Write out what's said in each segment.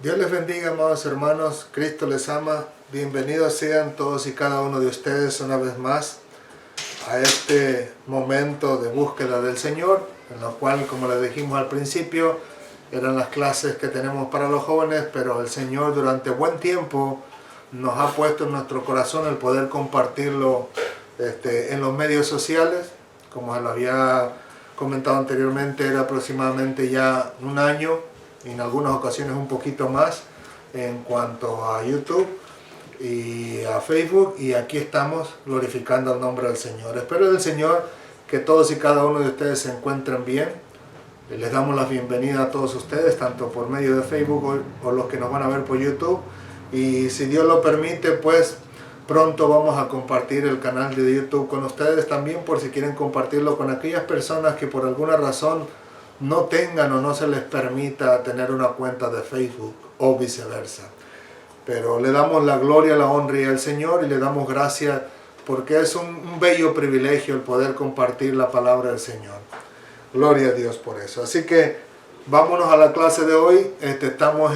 Dios les bendiga, amados hermanos. Cristo les ama. Bienvenidos sean todos y cada uno de ustedes una vez más a este momento de búsqueda del Señor, en lo cual, como les dijimos al principio, eran las clases que tenemos para los jóvenes, pero el Señor durante buen tiempo nos ha puesto en nuestro corazón el poder compartirlo en los medios sociales. Como lo había comentado anteriormente, era aproximadamente ya un año, y en algunas ocasiones un poquito más, en cuanto a YouTube y a Facebook, y aquí estamos glorificando el nombre del Señor. Espero del Señor que todos y cada uno de ustedes se encuentren bien. Les damos la bienvenida a todos ustedes, tanto por medio de Facebook o los que nos van a ver por YouTube. Y si Dios lo permite, pues pronto vamos a compartir el canal de YouTube con ustedes también, por si quieren compartirlo con aquellas personas que por alguna razón no tengan o no se les permita tener una cuenta de Facebook o viceversa. Pero le damos la gloria, la honra al Señor y le damos gracias porque es un bello privilegio el poder compartir la palabra del Señor. Gloria a Dios por eso. Así que vámonos a la clase de hoy. Estamos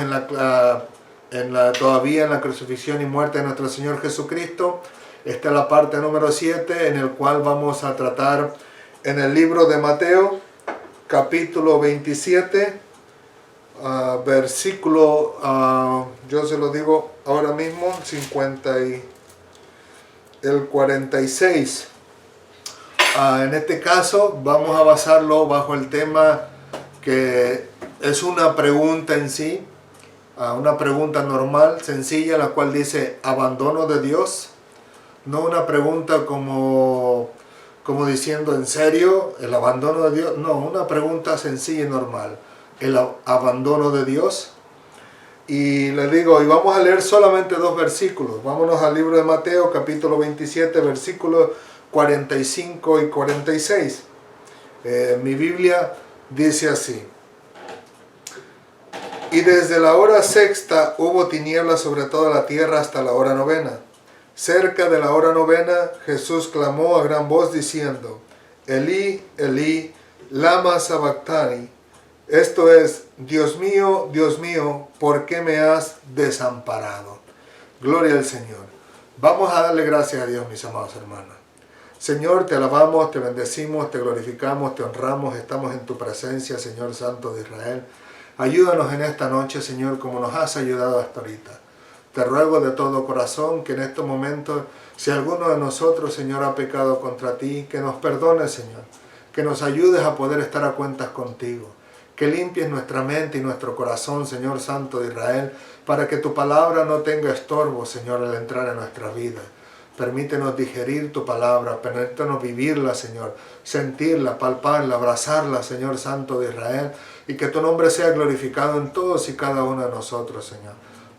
todavía en la crucifixión y muerte de nuestro Señor Jesucristo. Esta es la parte número 7, en el cual vamos a tratar en el libro de Mateo, capítulo 27, versículo, yo se lo digo ahora mismo, 46. En este caso vamos a basarlo bajo el tema que es una pregunta en sí, una pregunta normal, sencilla, la cual dice abandono de Dios. No una pregunta como diciendo en serio el abandono de Dios, no, una pregunta sencilla y normal, el abandono de Dios. Y les digo, y vamos a leer solamente 2 versículos. Vámonos al libro de Mateo, capítulo 27, versículos 45 y 46. Mi Biblia dice así: y desde la hora sexta hubo tinieblas sobre toda la tierra hasta la hora novena. Cerca de la hora novena, Jesús clamó a gran voz diciendo: Elí, Elí, lama sabactani. Esto es: Dios mío, ¿por qué me has desamparado? Gloria al Señor. Vamos a darle gracias a Dios, mis amados hermanos. Señor, te alabamos, te bendecimos, te glorificamos, te honramos. Estamos en tu presencia, Señor Santo de Israel. Ayúdanos en esta noche, Señor, como nos has ayudado hasta ahorita. Te ruego de todo corazón que en estos momentos, si alguno de nosotros, Señor, ha pecado contra ti, que nos perdones, Señor. Que nos ayudes a poder estar a cuentas contigo. Que limpies nuestra mente y nuestro corazón, Señor Santo de Israel, para que tu palabra no tenga estorbo, Señor, al entrar en nuestra vida. Permítenos digerir tu palabra, permítenos vivirla, Señor, sentirla, palparla, abrazarla, Señor Santo de Israel, y que tu nombre sea glorificado en todos y cada uno de nosotros, Señor.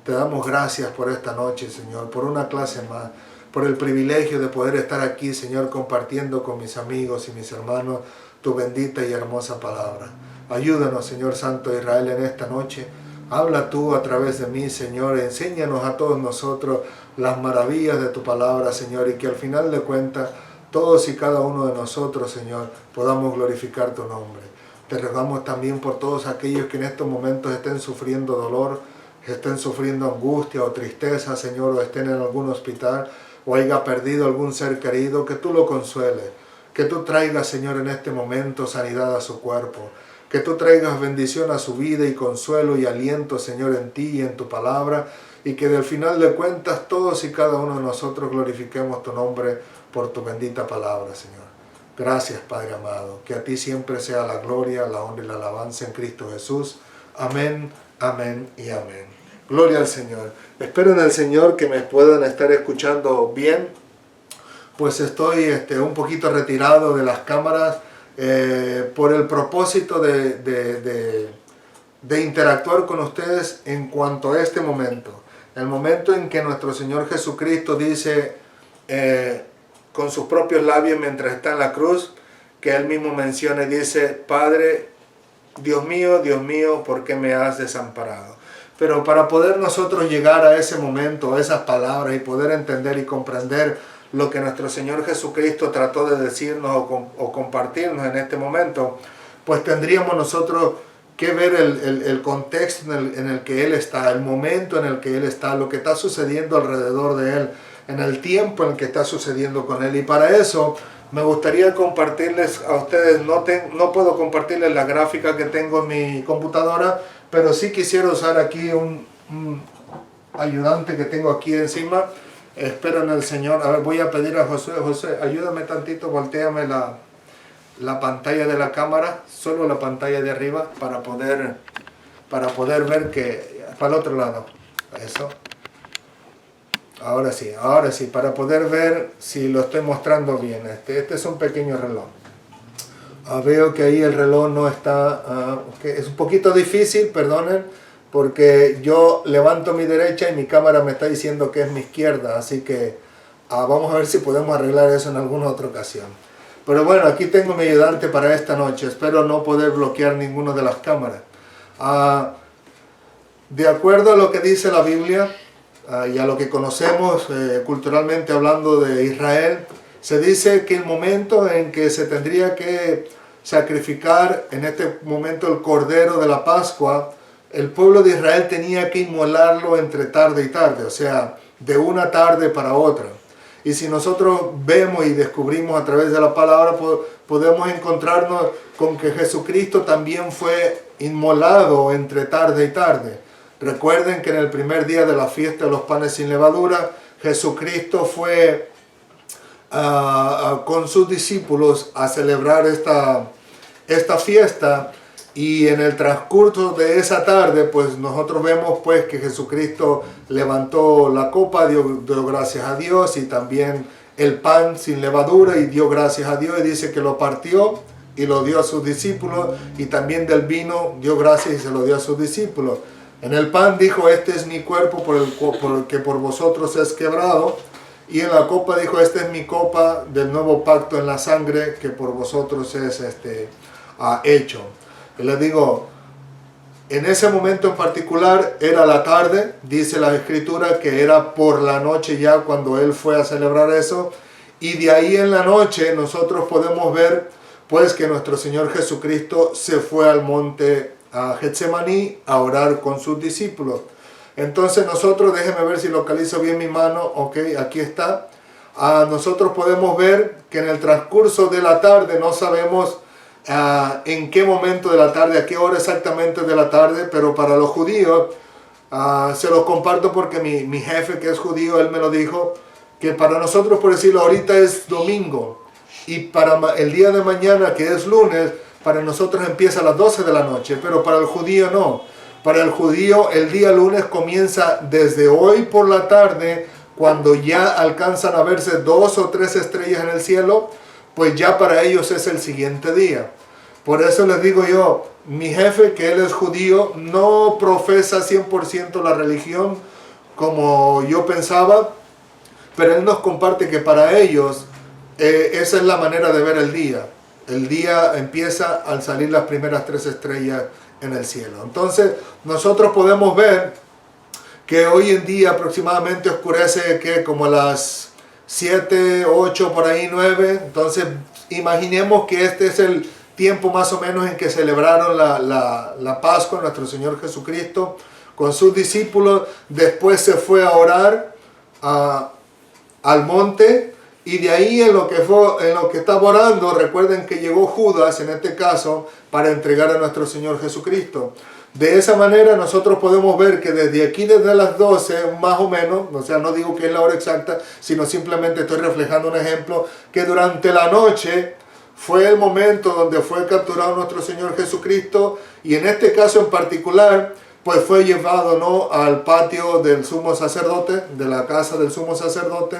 Te damos gracias por esta noche, Señor, por una clase más, por el privilegio de poder estar aquí, Señor, compartiendo con mis amigos y mis hermanos tu bendita y hermosa palabra. Ayúdanos, Señor Santo de Israel, en esta noche. Habla tú a través de mí, Señor. Enséñanos a todos nosotros las maravillas de tu palabra, Señor, y que al final de cuentas, todos y cada uno de nosotros, Señor, podamos glorificar tu nombre. Te rogamos también por todos aquellos que en estos momentos estén sufriendo dolor, estén sufriendo angustia o tristeza, Señor, o estén en algún hospital, o haya perdido algún ser querido, que tú lo consueles. Que tú traigas, Señor, en este momento sanidad a su cuerpo. Que tú traigas bendición a su vida y consuelo y aliento, Señor, en ti y en tu palabra. Y que del final de cuentas todos y cada uno de nosotros glorifiquemos tu nombre por tu bendita palabra, Señor. Gracias, Padre amado. Que a ti siempre sea la gloria, la honra y la alabanza en Cristo Jesús. Amén, amén y amén. Gloria al Señor. Espero en el Señor que me puedan estar escuchando bien. Pues estoy un poquito retirado de las cámaras por el propósito de interactuar con ustedes en cuanto a este momento. El momento en que nuestro Señor Jesucristo dice con sus propios labios mientras está en la cruz, que Él mismo menciona y dice: Padre, Dios mío, ¿por qué me has desamparado? Pero para poder nosotros llegar a ese momento, a esas palabras, y poder entender y comprender lo que nuestro Señor Jesucristo trató de decirnos o compartirnos en este momento, pues tendríamos nosotros que ver el contexto en el que él está, el momento en el que él está, lo que está sucediendo alrededor de él, en el tiempo en el que está sucediendo con él. Y para eso me gustaría compartirles a ustedes, no puedo compartirles la gráfica que tengo en mi computadora, pero sí quisiera usar aquí un ayudante que tengo aquí encima. Espero en el Señor. A ver, voy a pedir a José, ayúdame tantito, voltéame la pantalla de la cámara, solo la pantalla de arriba, para poder ver que, para el otro lado, eso. Ahora sí, para poder ver si lo estoy mostrando bien. Este es un pequeño reloj. Veo que ahí el reloj no está, es un poquito difícil, perdonen, porque yo levanto mi derecha y mi cámara me está diciendo que es mi izquierda, así que vamos a ver si podemos arreglar eso en alguna otra ocasión. Pero bueno, aquí tengo mi ayudante para esta noche, espero no poder bloquear ninguna de las cámaras. De acuerdo a lo que dice la Biblia y a lo que conocemos culturalmente hablando de Israel, se dice que el momento en que se tendría que sacrificar, en este momento el Cordero de la Pascua, el pueblo de Israel tenía que inmolarlo entre tarde y tarde, o sea, de una tarde para otra. Y si nosotros vemos y descubrimos a través de la palabra, podemos encontrarnos con que Jesucristo también fue inmolado entre tarde y tarde. Recuerden que en el primer día de la fiesta de los panes sin levadura, Jesucristo fue con sus discípulos a celebrar esta fiesta, y en el transcurso de esa tarde pues nosotros vemos pues que Jesucristo levantó la copa, dio gracias a Dios, y también el pan sin levadura, y dio gracias a Dios, y dice que lo partió y lo dio a sus discípulos, y también del vino dio gracias y se lo dio a sus discípulos. En el pan dijo: este es mi cuerpo por el que por vosotros es quebrado. Y en la copa dijo: esta es mi copa del nuevo pacto en la sangre que por vosotros es hecho. Y les digo, en ese momento en particular era la tarde, dice la Escritura que era por la noche ya cuando él fue a celebrar eso. Y de ahí en la noche nosotros podemos ver pues que nuestro Señor Jesucristo se fue al monte a Getsemaní a orar con sus discípulos. Entonces nosotros, déjenme ver si localizo bien mi mano, ok, aquí está. Nosotros podemos ver que en el transcurso de la tarde, no sabemos en qué momento de la tarde, a qué hora exactamente de la tarde, pero para los judíos, se los comparto porque mi jefe que es judío, él me lo dijo, que para nosotros, por decirlo, ahorita es domingo, y para el día de mañana, que es lunes, para nosotros empieza a las 12 de la noche, pero para el judío no. Para el judío el día lunes comienza desde hoy por la tarde, cuando ya alcanzan a verse 2 o 3 estrellas en el cielo, pues ya para ellos es el siguiente día. Por eso les digo yo, mi jefe, que él es judío, no profesa 100% la religión como yo pensaba, pero él nos comparte que para ellos esa es la manera de ver el día. El día empieza al salir las primeras 3 estrellas en el cielo. Entonces nosotros podemos ver que hoy en día aproximadamente oscurece que como a las 7, 8, por ahí 9. Entonces imaginemos que este es el tiempo más o menos en que celebraron la Pascua nuestro Señor Jesucristo con sus discípulos. Después se fue a orar al monte, y de ahí en lo que estaba orando, recuerden que llegó Judas en este caso para entregar a nuestro Señor Jesucristo. De esa manera nosotros podemos ver que desde aquí, desde las 12 más o menos, o sea, no digo que es la hora exacta, sino simplemente estoy reflejando un ejemplo, que durante la noche fue el momento donde fue capturado nuestro Señor Jesucristo, y en este caso en particular pues fue llevado, ¿no?, al patio del sumo sacerdote, de la casa del sumo sacerdote.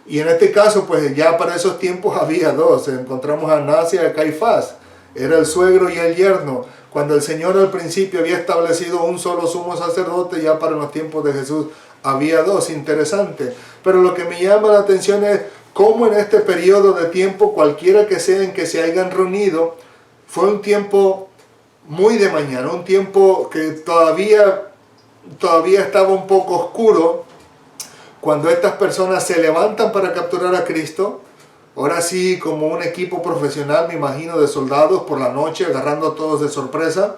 Y en este caso pues ya para esos tiempos había dos, encontramos a Anás y a Caifás, era el suegro y el yerno. Cuando el Señor al principio había establecido un solo sumo sacerdote, ya para los tiempos de Jesús había dos. Interesante. Pero lo que me llama la atención es cómo en este periodo de tiempo, cualquiera que sea en que se hayan reunido, fue un tiempo muy de mañana, un tiempo que todavía estaba un poco oscuro, cuando estas personas se levantan para capturar a Cristo. Ahora sí, como un equipo profesional, me imagino, de soldados por la noche, agarrando a todos de sorpresa.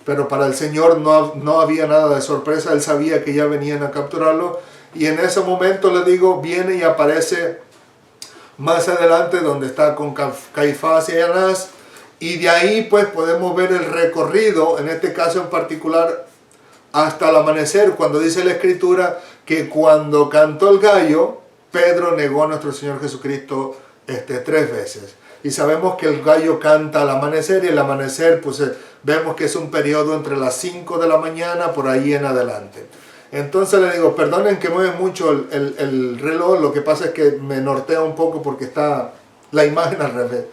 pero para el Señor no había nada de sorpresa. Él sabía que ya venían a capturarlo, y en ese momento, le digo, viene y aparece más adelante donde está con Caifás y Anás, y de ahí pues podemos ver el recorrido, en este caso en particular, hasta el amanecer, cuando dice la Escritura que cuando cantó el gallo, Pedro negó a nuestro Señor Jesucristo 3 veces. Y sabemos que el gallo canta al amanecer, y el amanecer pues vemos que es un periodo entre las 5 de la mañana por ahí en adelante. Entonces le digo, perdonen que mueve mucho el reloj, lo que pasa es que me nortea un poco porque está la imagen al revés.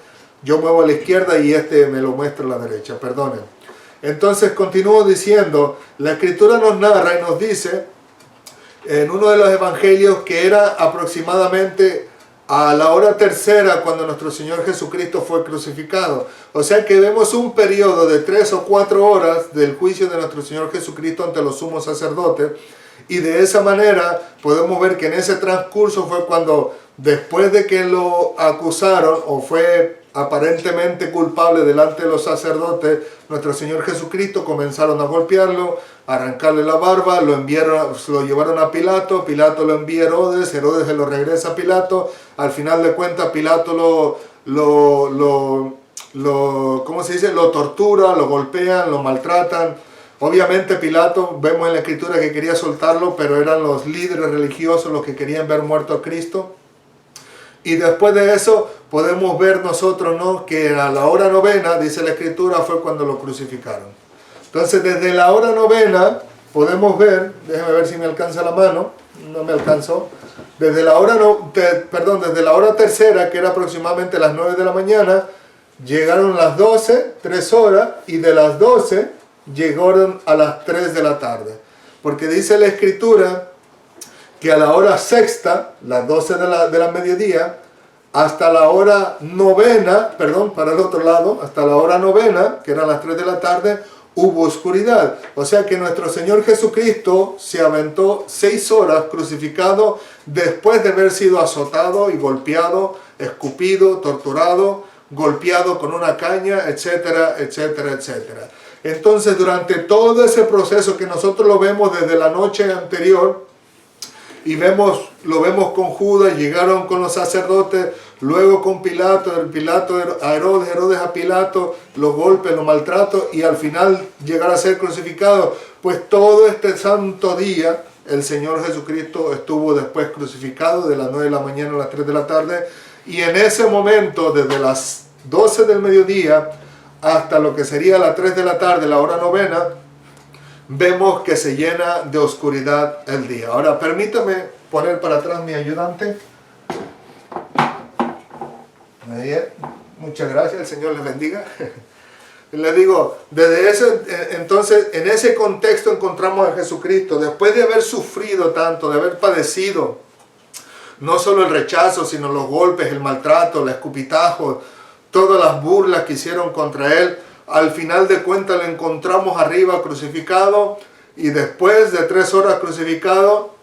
Yo muevo a la izquierda y me lo muestra a la derecha, perdonen. Entonces continúo diciendo, la Escritura nos narra y nos dice en uno de los evangelios que era aproximadamente a la hora tercera cuando nuestro Señor Jesucristo fue crucificado. O sea que vemos un periodo de 3 o 4 horas del juicio de nuestro Señor Jesucristo ante los sumos sacerdotes, y de esa manera podemos ver que en ese transcurso fue cuando, después de que lo acusaron o fue aparentemente culpable delante de los sacerdotes, nuestro Señor Jesucristo comenzaron a golpearlo, a arrancarle la barba, lo llevaron a Pilato, Pilato lo envía a Herodes, Herodes se lo regresa a Pilato, al final de cuentas Pilato ¿cómo se dice? Lo tortura, lo golpean, lo maltratan. Obviamente Pilato, vemos en la Escritura que quería soltarlo, pero eran los líderes religiosos los que querían ver muerto a Cristo. Y después de eso podemos ver nosotros, ¿no?, que a la hora novena, dice la Escritura, fue cuando lo crucificaron. Entonces desde la hora novena podemos ver, déjame ver si me alcanza la mano, no me alcanzó, desde la hora tercera, que era aproximadamente las 9 de la mañana, llegaron las 12, 3 horas, y de las 12 llegaron a las 3 de la tarde. Porque dice la Escritura que a la hora sexta, las 12 de la mediodía, hasta la hora novena, para el otro lado, hasta la hora novena, que eran las 3 de la tarde, hubo oscuridad. O sea que nuestro Señor Jesucristo se aventó 6 horas crucificado después de haber sido azotado y golpeado, escupido, torturado, golpeado con una caña, etcétera, etcétera, etcétera. Entonces, durante todo ese proceso que nosotros lo vemos desde la noche anterior, y lo vemos con Judas, llegaron con los sacerdotes, luego con Pilato a Herodes, Herodes a Pilato, los golpes, los maltratos, y al final llegar a ser crucificado. Pues todo este santo día el Señor Jesucristo estuvo después crucificado, de las 9 de la mañana a las 3 de la tarde, y en ese momento, desde las 12 del mediodía hasta lo que sería las 3 de la tarde, la hora novena, vemos que se llena de oscuridad el día. Ahora permítame poner para atrás mi ayudante. Muchas gracias, el Señor les bendiga. Le digo, entonces, en ese contexto encontramos a Jesucristo, después de haber sufrido tanto, de haber padecido no solo el rechazo, sino los golpes, el maltrato, el escupitajo, todas las burlas que hicieron contra él. Al final de cuentas lo encontramos arriba crucificado, y después de 3 horas crucificado,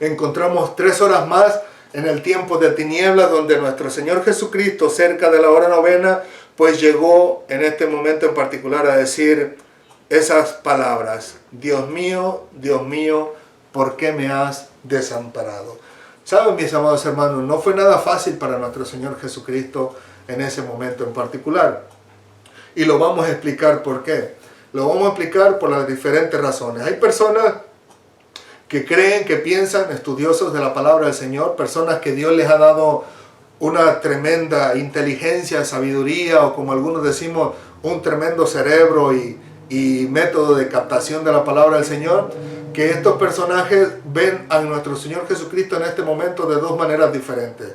encontramos 3 horas más en el tiempo de tinieblas, donde nuestro Señor Jesucristo, cerca de la hora novena, pues llegó en este momento en particular a decir esas palabras: Dios mío, ¿por qué me has desamparado? Saben, mis amados hermanos, no fue nada fácil para nuestro Señor Jesucristo en ese momento en particular. Y lo vamos a explicar por qué. Lo vamos a explicar por las diferentes razones. Hay personas que creen, que piensan, estudiosos de la palabra del Señor, personas que Dios les ha dado una tremenda inteligencia, sabiduría, o como algunos decimos, un tremendo cerebro y método de captación de la palabra del Señor, que estos personajes ven a nuestro Señor Jesucristo en este momento de 2 maneras diferentes.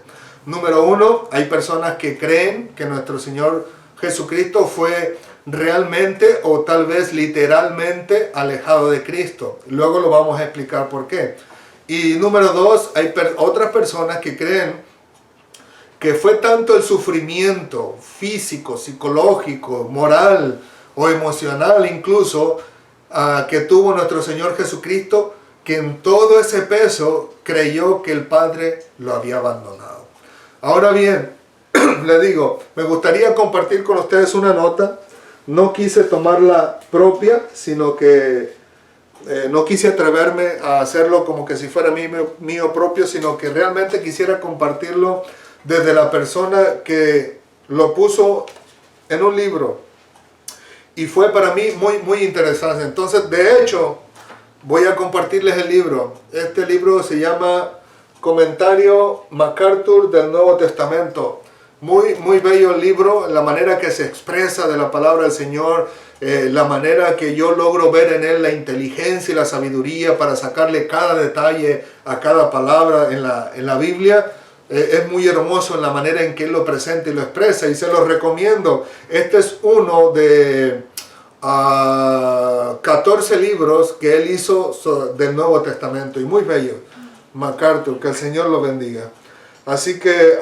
Número 1, hay personas que creen que nuestro Señor Jesucristo fue realmente o tal vez literalmente alejado de Cristo. Luego lo vamos a explicar por qué. Y número 2, hay otras personas que creen que fue tanto el sufrimiento físico, psicológico, moral o emocional incluso que tuvo nuestro Señor Jesucristo, que en todo ese peso creyó que el Padre lo había abandonado. Ahora bien, le digo, me gustaría compartir con ustedes una nota no quise tomarla propia, sino que no quise atreverme a hacerlo como que si fuera mío propio, sino que realmente quisiera compartirlo desde la persona que lo puso en un libro. Y fue para mí muy interesante. Entonces, de hecho, voy a compartirles el libro. Este libro se llama Comentario MacArthur del Nuevo Testamento. Muy bello el libro, la manera que se expresa de la palabra del Señor, la manera que yo logro ver en él la inteligencia y la sabiduría para sacarle cada detalle a cada palabra en la Biblia. Es muy hermoso en la manera en que él lo presenta y lo expresa, y se los recomiendo. Este es uno de 14 libros que él hizo del Nuevo Testamento, y muy bello. MacArthur, que el Señor lo bendiga. Así que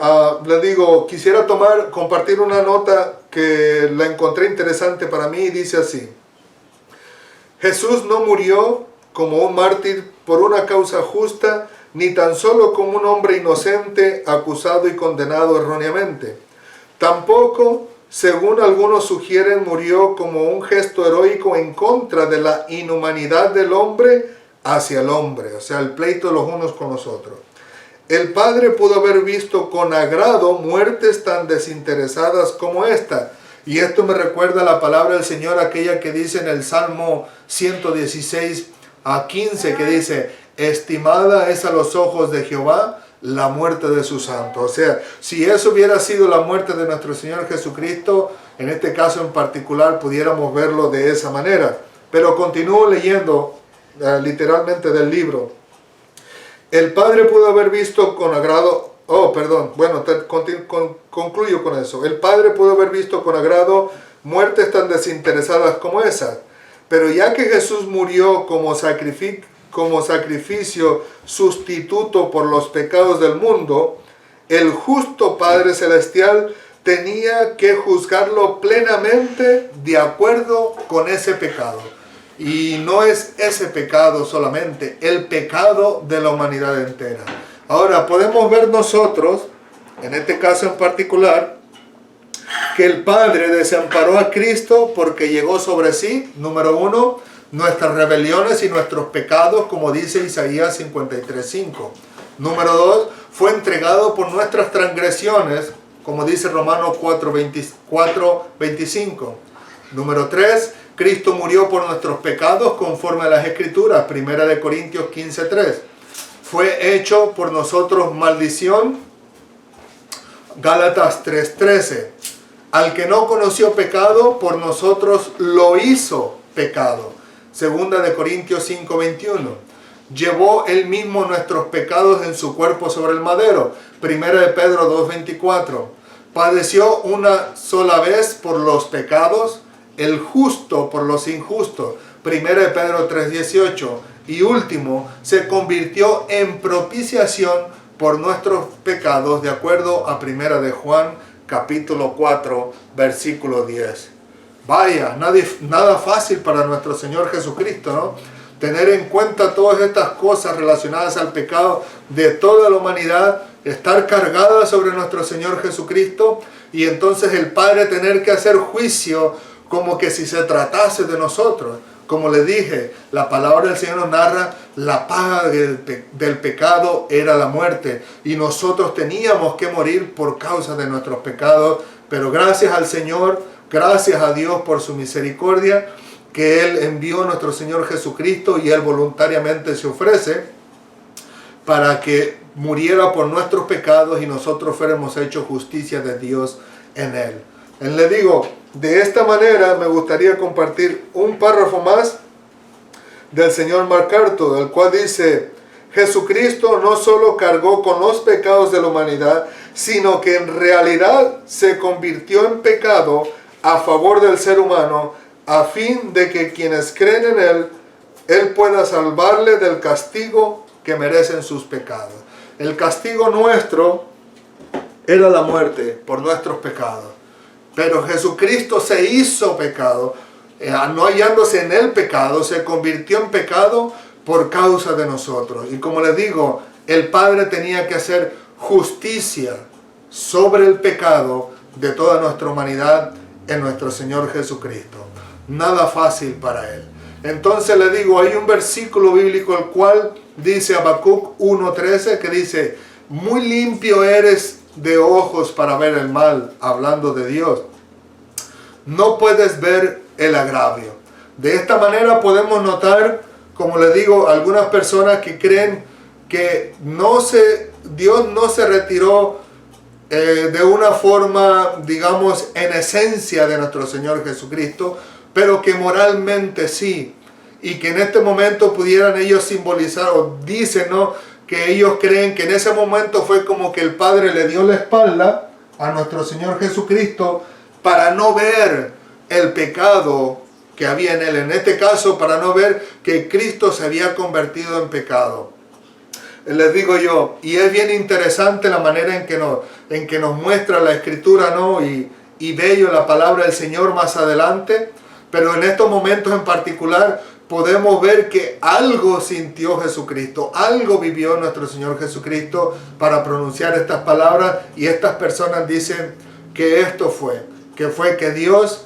les digo, quisiera compartir una nota que la encontré interesante para mí, y dice así: Jesús no murió como un mártir por una causa justa, ni tan solo como un hombre inocente acusado y condenado erróneamente. Tampoco, según algunos sugieren, murió como un gesto heroico en contra de la inhumanidad del hombre hacia el hombre, o sea, el pleito de los unos con los otros. El Padre pudo haber visto con agrado muertes tan desinteresadas como esta. Y esto me recuerda la palabra del Señor, aquella que dice en el Salmo 116:15, que dice: estimada es a los ojos de Jehová la muerte de sus santos. O sea, si eso hubiera sido la muerte de nuestro Señor Jesucristo, en este caso en particular, pudiéramos verlo de esa manera. Pero continúo leyendo literalmente del libro. El Padre pudo haber visto con agrado, concluyo con eso. El Padre pudo haber visto con agrado muertes tan desinteresadas como esa. Pero ya que Jesús murió como sacrificio sustituto por los pecados del mundo, el justo Padre Celestial tenía que juzgarlo plenamente de acuerdo con ese pecado. Y no es ese pecado solamente, el pecado de la humanidad entera. Ahora, podemos ver nosotros, en este caso en particular, que el Padre desamparó a Cristo porque llegó sobre sí, número 1, nuestras rebeliones y nuestros pecados, como dice Isaías 53:5. Número 2, fue entregado por nuestras transgresiones, como dice Romanos 4:25. Número 3, Cristo murió por nuestros pecados conforme a las Escrituras, 1 Corintios 15:3. Fue hecho por nosotros maldición, Gálatas 3:13. Al que no conoció pecado, por nosotros lo hizo pecado, 2 Corintios 5:21. Llevó él mismo nuestros pecados en su cuerpo sobre el madero, 1 Pedro 2:24. Padeció una sola vez por los pecados, el justo por los injustos, 1 Pedro 3:18. Y último, se convirtió en propiciación por nuestros pecados, de acuerdo a 1 de Juan, capítulo 4, versículo 10. Vaya, nada fácil para nuestro Señor Jesucristo, ¿no? Tener en cuenta todas estas cosas relacionadas al pecado de toda la humanidad, estar cargada sobre nuestro Señor Jesucristo, y entonces el Padre tener que hacer juicio como que si se tratase de nosotros. Como les dije, la palabra del Señor nos narra, la paga del pecado era la muerte, y nosotros teníamos que morir por causa de nuestros pecados, pero gracias al Señor, gracias a Dios por su misericordia, que Él envió a nuestro Señor Jesucristo, y Él voluntariamente se ofrece para que muriera por nuestros pecados y nosotros fuéramos hechos justicia de Dios en Él. Le digo, de esta manera me gustaría compartir un párrafo más del señor MacArthur, el cual dice: Jesucristo no solo cargó con los pecados de la humanidad, sino que en realidad se convirtió en pecado a favor del ser humano, a fin de que quienes creen en Él pueda salvarle del castigo que merecen sus pecados. El castigo nuestro era la muerte por nuestros pecados. Pero Jesucristo se hizo pecado, no hallándose en el pecado, se convirtió en pecado por causa de nosotros. Y como les digo, el Padre tenía que hacer justicia sobre el pecado de toda nuestra humanidad en nuestro Señor Jesucristo. Nada fácil para Él. Entonces le digo, hay un versículo bíblico el cual dice Habacuc 1:13, que dice, muy limpio eres de ojos para ver el mal, hablando de Dios. No puedes ver el agravio. De esta manera podemos notar, como le digo, algunas personas que creen que Dios no se retiró de una forma, digamos, en esencia de nuestro Señor Jesucristo, pero que moralmente sí, y que en este momento pudieran ellos simbolizar, o dicen, ¿no?, que ellos creen que en ese momento fue como que el Padre le dio la espalda a nuestro Señor Jesucristo para no ver el pecado que había en Él. En este caso, para no ver que Cristo se había convertido en pecado. Les digo yo, y es bien interesante la manera en que nos muestra la Escritura, ¿no? Y bello la palabra del Señor más adelante. Pero en estos momentos en particular podemos ver que algo sintió Jesucristo, algo vivió nuestro Señor Jesucristo para pronunciar estas palabras, y estas personas dicen que esto fue que Dios,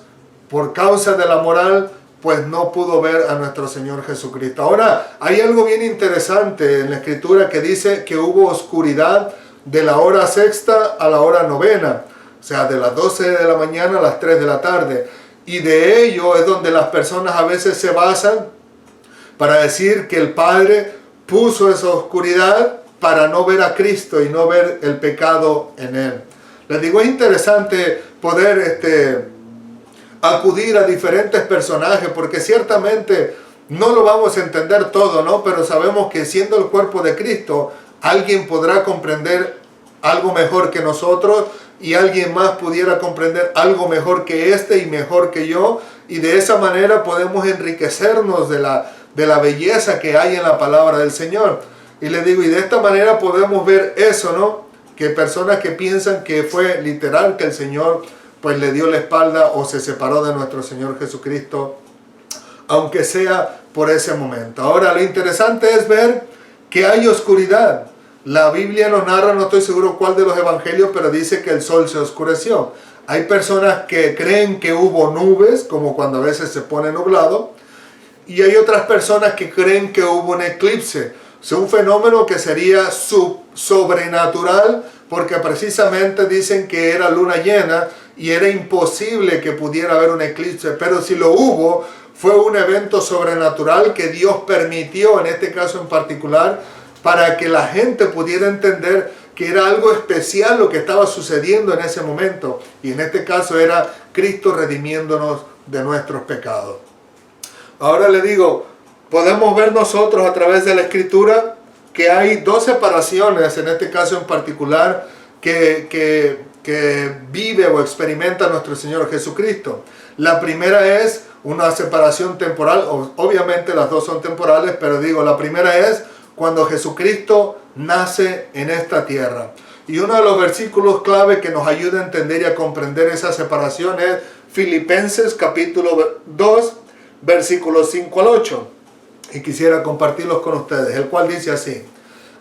por causa de la moral, pues no pudo ver a nuestro Señor Jesucristo. Ahora, hay algo bien interesante en la Escritura que dice que hubo oscuridad de la hora sexta a la hora novena, o sea, de las 12 de la mañana a las 3 de la tarde. Y de ello es donde las personas a veces se basan para decir que el Padre puso esa oscuridad para no ver a Cristo y no ver el pecado en Él. Les digo, es interesante poder acudir a diferentes personajes, porque ciertamente no lo vamos a entender todo, ¿no? Pero sabemos que siendo el cuerpo de Cristo, alguien podrá comprender algo mejor que nosotros, y alguien más pudiera comprender algo mejor que y mejor que yo, y de esa manera podemos enriquecernos de la belleza que hay en la palabra del Señor. Y le digo, y de esta manera podemos ver eso, ¿no? Que personas que piensan que fue literal que el Señor pues le dio la espalda o se separó de nuestro Señor Jesucristo, aunque sea por ese momento. Ahora, lo interesante es ver que hay oscuridad. La Biblia nos narra, no estoy seguro cuál de los evangelios, pero dice que el sol se oscureció. Hay personas que creen que hubo nubes, como cuando a veces se pone nublado, y hay otras personas que creen que hubo un eclipse. O sea, un fenómeno que sería sobrenatural, porque precisamente dicen que era luna llena y era imposible que pudiera haber un eclipse, pero si lo hubo, fue un evento sobrenatural que Dios permitió, en este caso en particular, para que la gente pudiera entender que era algo especial lo que estaba sucediendo en ese momento, y en este caso era Cristo redimiéndonos de nuestros pecados. Ahora le digo, podemos ver nosotros a través de la Escritura que hay dos separaciones, en este caso en particular, que vive o experimenta nuestro Señor Jesucristo. La primera es una separación temporal, obviamente las dos son temporales, pero digo, la primera es cuando Jesucristo nace en esta tierra. Y uno de los versículos clave que nos ayuda a entender y a comprender esa separación es Filipenses capítulo 2, versículos 5 al 8. Y quisiera compartirlos con ustedes, el cual dice así: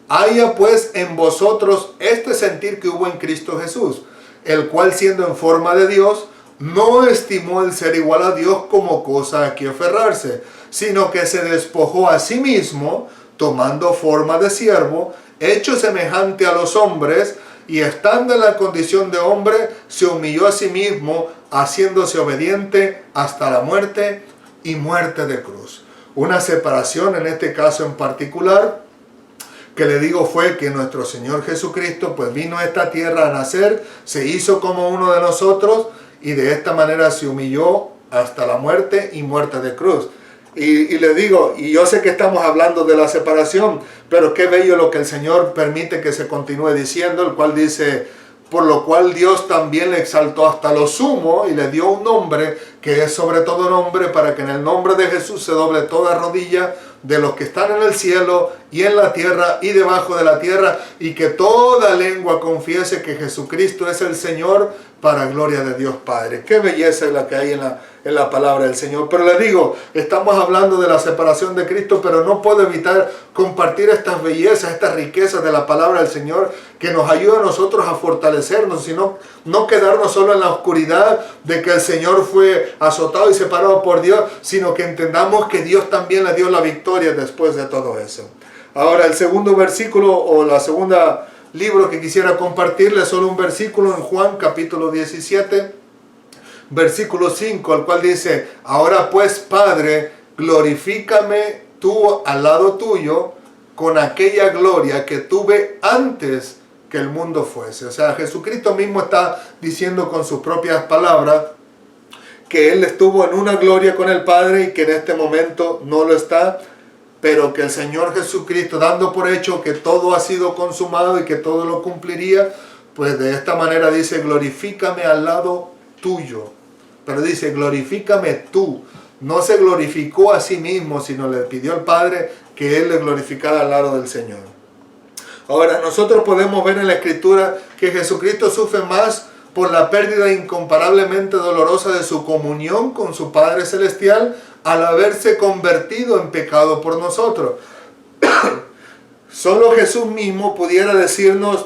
haya pues en vosotros este sentir que hubo en Cristo Jesús, el cual siendo en forma de Dios, no estimó el ser igual a Dios como cosa a que aferrarse, sino que se despojó a sí mismo, tomando forma de siervo, hecho semejante a los hombres, y estando en la condición de hombre, se humilló a sí mismo, haciéndose obediente hasta la muerte y muerte de cruz. Una separación en este caso en particular, que le digo, fue que nuestro Señor Jesucristo pues vino a esta tierra a nacer, se hizo como uno de nosotros, y de esta manera se humilló hasta la muerte y muerte de cruz. Y le digo, y yo sé que estamos hablando de la separación, pero qué bello lo que el Señor permite que se continúe diciendo, el cual dice: por lo cual Dios también le exaltó hasta lo sumo y le dio un nombre que es sobre todo nombre, para que en el nombre de Jesús se doble toda rodilla de los que están en el cielo y en la tierra y debajo de la tierra, y que toda lengua confiese que Jesucristo es el Señor, para gloria de Dios Padre. Qué belleza es la que hay en la palabra del Señor. Pero le digo, estamos hablando de la separación de Cristo, pero no puedo evitar compartir estas bellezas, estas riquezas de la palabra del Señor, que nos ayuda a nosotros a fortalecernos, sino no quedarnos solo en la oscuridad de que el Señor fue azotado y separado por Dios, sino que entendamos que Dios también le dio la victoria después de todo eso. Ahora, el segundo versículo, o la segunda libro que quisiera compartirles, solo un versículo en Juan capítulo 17, versículo 5, al cual dice: ahora pues, Padre, glorifícame tú al lado tuyo con aquella gloria que tuve antes que el mundo fuese. O sea, Jesucristo mismo está diciendo con sus propias palabras que Él estuvo en una gloria con el Padre y que en este momento no lo está, pero que el Señor Jesucristo, dando por hecho que todo ha sido consumado y que todo lo cumpliría, pues de esta manera dice: glorifícame al lado tuyo. Pero dice: glorifícame tú. No se glorificó a sí mismo, sino le pidió al Padre que Él le glorificara al lado del Señor. Ahora, nosotros podemos ver en la Escritura que Jesucristo sufre más por la pérdida incomparablemente dolorosa de su comunión con su Padre Celestial al haberse convertido en pecado por nosotros. Solo Jesús mismo pudiera decirnos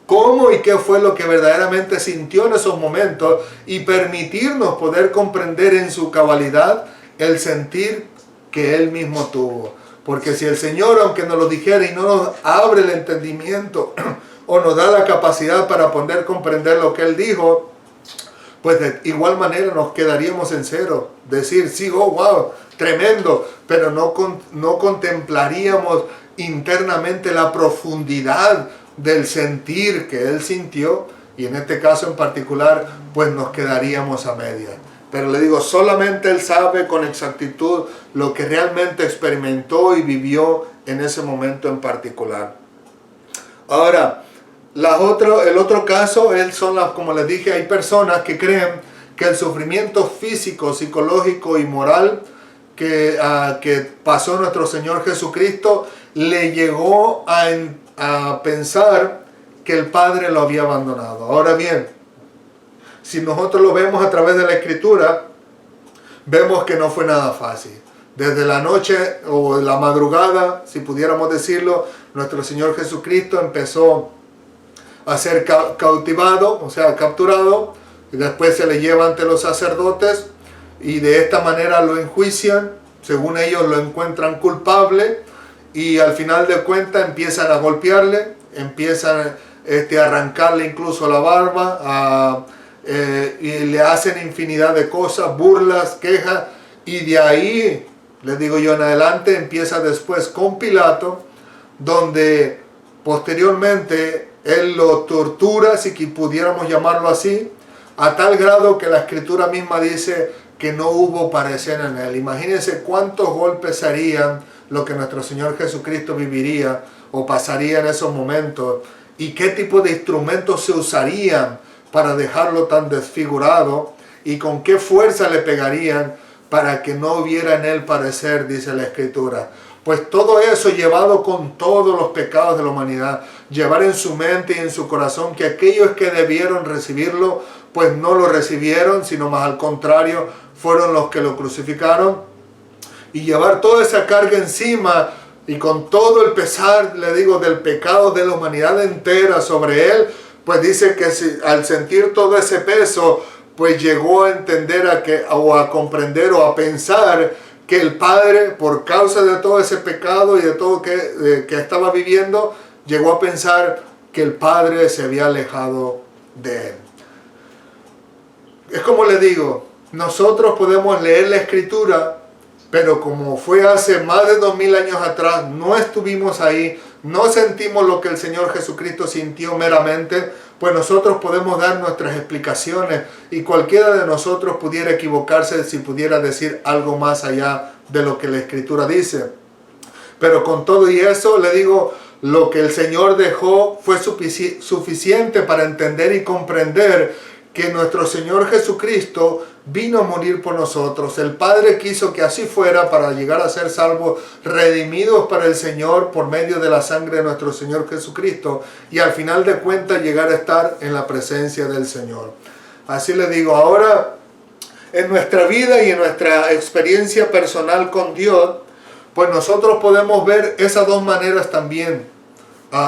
cómo y qué fue lo que verdaderamente sintió en esos momentos y permitirnos poder comprender en su cabalidad el sentir que Él mismo tuvo. Porque si el Señor, aunque nos lo dijera y no nos abre el entendimiento o nos da la capacidad para poder comprender lo que Él dijo, pues de igual manera nos quedaríamos en cero. Decir, sí, oh, wow, tremendo, pero no contemplaríamos internamente la profundidad del sentir que Él sintió, y en este caso en particular, pues nos quedaríamos a medias. Pero le digo, solamente Él sabe con exactitud lo que realmente experimentó y vivió en ese momento en particular. Ahora, el otro caso, como les dije, hay personas que creen que el sufrimiento físico, psicológico y moral que pasó nuestro Señor Jesucristo le llegó a pensar que el Padre lo había abandonado. Ahora bien, si nosotros lo vemos a través de la Escritura, vemos que no fue nada fácil. Desde la noche o la madrugada, si pudiéramos decirlo, nuestro Señor Jesucristo empezó a ser cautivado, o sea, capturado, y después se le lleva ante los sacerdotes y de esta manera lo enjuician, según ellos lo encuentran culpable, y al final de cuentas empiezan a golpearle, empiezan a arrancarle incluso la barba, y le hacen infinidad de cosas, burlas, quejas, y de ahí, les digo yo, en adelante empieza después con Pilato, donde posteriormente él lo tortura, si pudiéramos llamarlo así, a tal grado que la Escritura misma dice que no hubo parecer en él. Imagínense cuántos golpes serían lo que nuestro Señor Jesucristo viviría o pasaría en esos momentos, y qué tipo de instrumentos se usarían para dejarlo tan desfigurado, y con qué fuerza le pegarían para que no hubiera en él parecer, dice la Escritura. Pues todo eso llevado con todos los pecados de la humanidad, llevar en su mente y en su corazón que aquellos que debieron recibirlo, pues no lo recibieron, sino más al contrario, fueron los que lo crucificaron, y llevar toda esa carga encima, y con todo el pesar, le digo, del pecado de la humanidad entera sobre él, pues dice que al sentir todo ese peso, pues llegó a entender o a comprender o a pensar que el Padre, por causa de todo ese pecado y de todo que estaba viviendo, llegó a pensar que el Padre se había alejado de él. Es como le digo, nosotros podemos leer la Escritura, pero como fue hace más de 2000 años atrás, no estuvimos ahí, no sentimos lo que el Señor Jesucristo sintió meramente, pues nosotros podemos dar nuestras explicaciones, y cualquiera de nosotros pudiera equivocarse si pudiera decir algo más allá de lo que la Escritura dice. Pero con todo y eso, le digo, lo que el Señor dejó fue suficiente para entender y comprender que nuestro Señor Jesucristo vino a morir por nosotros. El Padre quiso que así fuera para llegar a ser salvos, redimidos para el Señor por medio de la sangre de nuestro Señor Jesucristo, y al final de cuentas llegar a estar en la presencia del Señor. Así le digo, ahora en nuestra vida y en nuestra experiencia personal con Dios, pues nosotros podemos ver esas dos maneras también,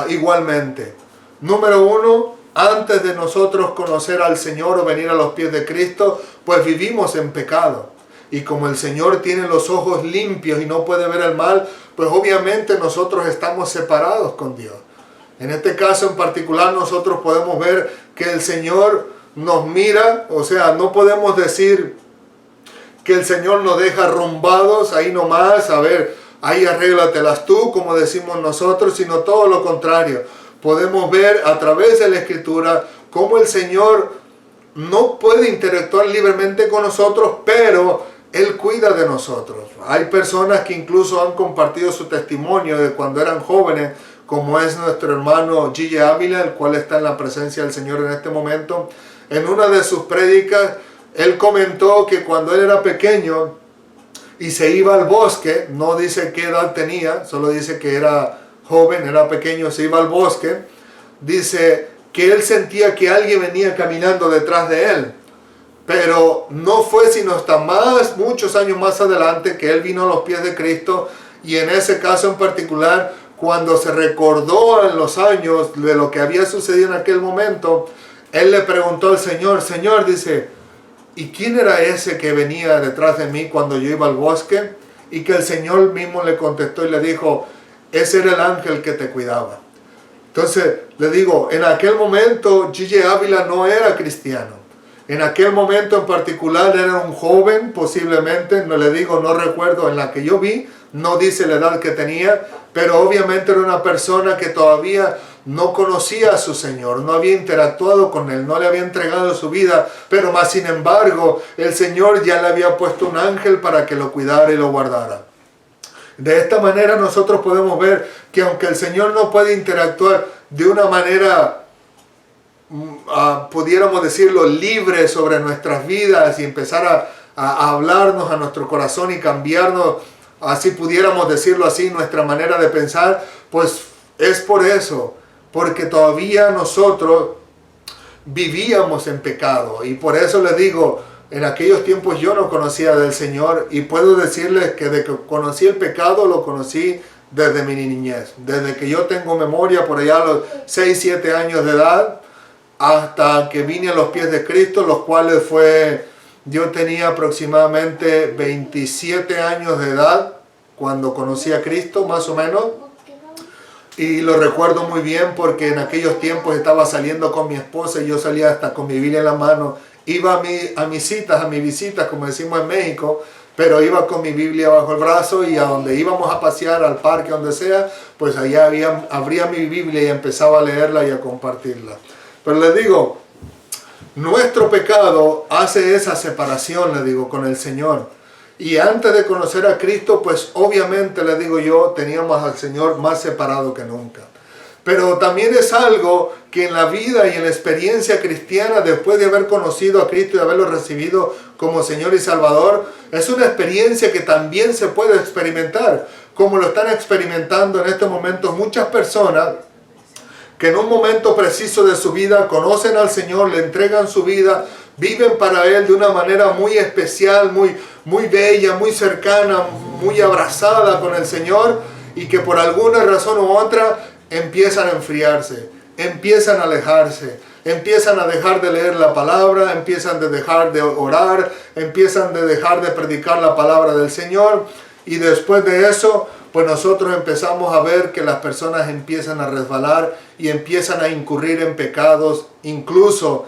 igualmente. Número uno, antes de nosotros conocer al Señor o venir a los pies de Cristo, pues vivimos en pecado. Y como el Señor tiene los ojos limpios y no puede ver el mal, pues obviamente nosotros estamos separados con Dios. En este caso en particular nosotros podemos ver que el Señor nos mira, o sea, no podemos decir que el Señor nos deja arrumbados ahí nomás, a ver, ahí arréglatelas tú, como decimos nosotros, sino todo lo contrario. Podemos ver a través de la Escritura cómo el Señor no puede interactuar libremente con nosotros, pero Él cuida de nosotros. Hay personas que incluso han compartido su testimonio de cuando eran jóvenes, como es nuestro hermano Gille Ávila, el cual está en la presencia del Señor en este momento. En una de sus prédicas, él comentó que cuando él era pequeño y se iba al bosque, no dice qué edad tenía, solo dice que era joven, era pequeño, se iba al bosque, dice que él sentía que alguien venía caminando detrás de él. Pero no fue sino hasta muchos años más adelante que él vino a los pies de Cristo, y en ese caso en particular, cuando se recordó en los años de lo que había sucedido en aquel momento, él le preguntó al Señor, Señor, dice, ¿y quién era ese que venía detrás de mí cuando yo iba al bosque? Y que el Señor mismo le contestó y le dijo, ese era el ángel que te cuidaba. Entonces, le digo, en aquel momento Gille Ávila no era cristiano. En aquel momento en particular era un joven, posiblemente, no le digo, no recuerdo, en la que yo vi, no dice la edad que tenía, pero obviamente era una persona que todavía no conocía a su Señor, no había interactuado con Él, no le había entregado su vida, pero más sin embargo, el Señor ya le había puesto un ángel para que lo cuidara y lo guardara. De esta manera nosotros podemos ver que aunque el Señor no puede interactuar de una manera, pudiéramos decirlo, libre sobre nuestras vidas y empezar a hablarnos a nuestro corazón y cambiarnos, así pudiéramos decirlo así, nuestra manera de pensar, pues es por eso, porque todavía nosotros vivíamos en pecado. Y por eso les digo, en aquellos tiempos yo no conocía del Señor, y puedo decirles que de que conocí el pecado, lo conocí desde mi niñez. Desde que yo tengo memoria, por allá a los 6, 7 años de edad, hasta que vine a los pies de Cristo, los cuales yo tenía aproximadamente 27 años de edad cuando conocí a Cristo, más o menos. Y lo recuerdo muy bien porque en aquellos tiempos estaba saliendo con mi esposa y yo salía hasta con mi Biblia en la mano. Iba a mis citas, a mis visitas, como decimos en México, pero iba con mi Biblia bajo el brazo, y a donde íbamos a pasear, al parque, donde sea, pues allá abría mi Biblia y empezaba a leerla y a compartirla. Pero les digo, nuestro pecado hace esa separación, les digo, con el Señor. Y antes de conocer a Cristo, pues obviamente, les digo yo, teníamos al Señor más separado que nunca. Pero también es algo que en la vida y en la experiencia cristiana, después de haber conocido a Cristo y haberlo recibido como Señor y Salvador, es una experiencia que también se puede experimentar, como lo están experimentando en este momento muchas personas que en un momento preciso de su vida conocen al Señor, le entregan su vida, viven para Él de una manera muy especial, muy bella, muy cercana, muy abrazada con el Señor, y que por alguna razón u otra empiezan a enfriarse, empiezan a alejarse, empiezan a dejar de leer la palabra, empiezan a dejar de orar, empiezan a dejar de predicar la palabra del Señor, y después de eso, pues nosotros empezamos a ver que las personas empiezan a resbalar y empiezan a incurrir en pecados, incluso